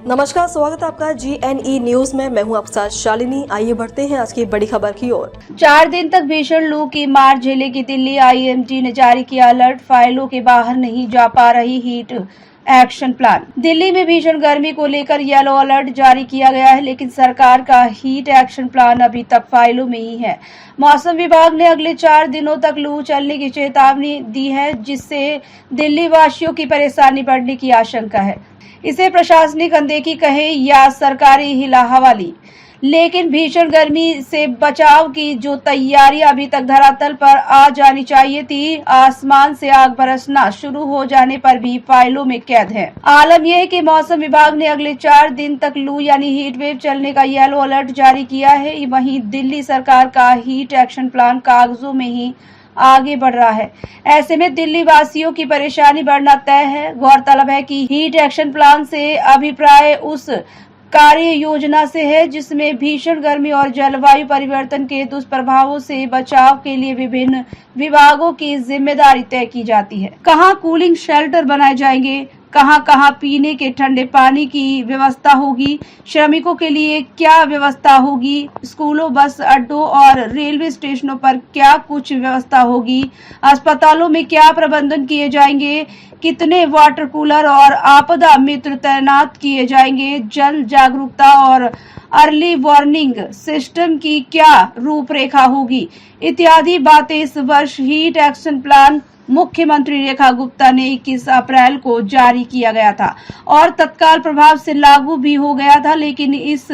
नमस्कार, स्वागत है आपका GNE न्यूज में। मैं हूं आपके साथ शालिनी। आइए बढ़ते हैं आज की बड़ी खबर की ओर। 4 दिन तक भीषण लू की मार झेलेगी दिल्ली। IMD ने जारी किया अलर्ट, फाइलों के बाहर नहीं जा पा रही हीट एक्शन प्लान। दिल्ली में भीषण गर्मी को लेकर येलो अलर्ट जारी किया गया है, लेकिन सरकार का हीट एक्शन प्लान अभी तक फाइलों में ही है। मौसम विभाग ने अगले 4 दिनों तक लू चलने की चेतावनी दी है, जिससे दिल्ली वासियों की परेशानी बढ़ने की आशंका है। इसे प्रशासनिक अनदेखी कहे या सरकारी हिला हवाली, लेकिन भीषण गर्मी से बचाव की जो तैयारी अभी तक धरातल पर आ जानी चाहिए थी, आसमान से आग बरसना शुरू हो जाने पर भी फाइलों में कैद है। आलम यह है कि मौसम विभाग ने अगले 4 दिन तक लू यानी हीट वेव चलने का येलो अलर्ट जारी किया है। वहीं दिल्ली सरकार का हीट एक्शन प्लान कागजों में ही आगे बढ़ रहा है। ऐसे में दिल्ली वासियों की परेशानी बढ़ना तय है। गौरतलब है कि हीट एक्शन प्लान से अभिप्राय उस कार्य योजना से है जिसमें भीषण गर्मी और जलवायु परिवर्तन के दुष्प्रभावों से बचाव के लिए विभिन्न विभागों की जिम्मेदारी तय की जाती है। कहां कूलिंग शेल्टर बनाए जाएंगे, कहां कहां पीने के ठंडे पानी की व्यवस्था होगी, श्रमिकों के लिए क्या व्यवस्था होगी, स्कूलों, बस अड्डों और रेलवे स्टेशनों पर क्या कुछ व्यवस्था होगी, अस्पतालों में क्या प्रबंधन किए जाएंगे, कितने वाटर कूलर और आपदा मित्र तैनात किए जाएंगे, जल जागरूकता और अर्ली वार्निंग सिस्टम की क्या रूपरेखा होगी, इत्यादि बातें इस वर्ष हीट एक्शन प्लान मुख्यमंत्री रेखा गुप्ता ने 21 अप्रैल को जारी किया गया था और तत्काल प्रभाव से लागू भी हो गया था, लेकिन इस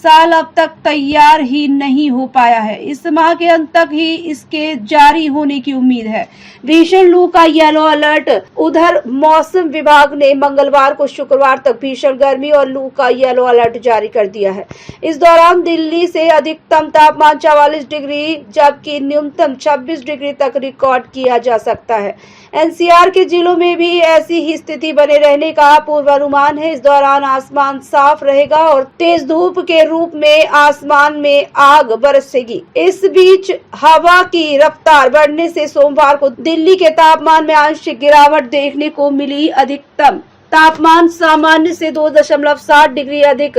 साल अब तक तैयार ही नहीं हो पाया है। इस माह के अंत तक ही इसके जारी होने की उम्मीद है। भीषण लू का येलो अलर्ट। उधर मौसम विभाग ने मंगलवार को शुक्रवार तक भीषण गर्मी और लू का येलो अलर्ट जारी कर दिया है। इस दौरान दिल्ली से अधिकतम तापमान 44 डिग्री जबकि न्यूनतम 26 डिग्री तक रिकॉर्ड किया जा सकता है। NCR के जिलों में भी ऐसी ही स्थिति बने रहने का पूर्वानुमान है। इस दौरान आसमान साफ रहेगा और तेज धूप के रूप में आसमान में आग बरसेगी। इस बीच हवा की रफ्तार बढ़ने से सोमवार को दिल्ली के तापमान में आंशिक गिरावट देखने को मिली। अधिकतम तापमान सामान्य से 2.7 डिग्री अधिक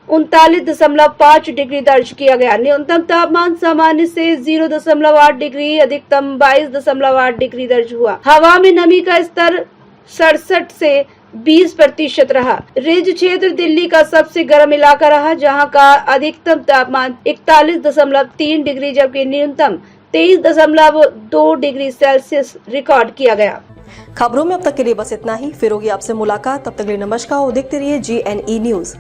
39.5 डिग्री दर्ज किया गया। न्यूनतम तापमान सामान्य से 0.8 डिग्री अधिकतम 22.8 डिग्री दर्ज हुआ। हवा में नमी का स्तर 67 से 20% रहा। रिज क्षेत्र दिल्ली का सबसे गर्म इलाका रहा, जहां का अधिकतम तापमान 41.3 डिग्री जबकि न्यूनतम 23.2 डिग्री सेल्सियस रिकॉर्ड किया गया। खबरों में अब तक के लिए बस इतना ही। फिर होगी आपसे मुलाकात, तब तक के लिए नमस्कार और देखते रहिए GNE न्यूज।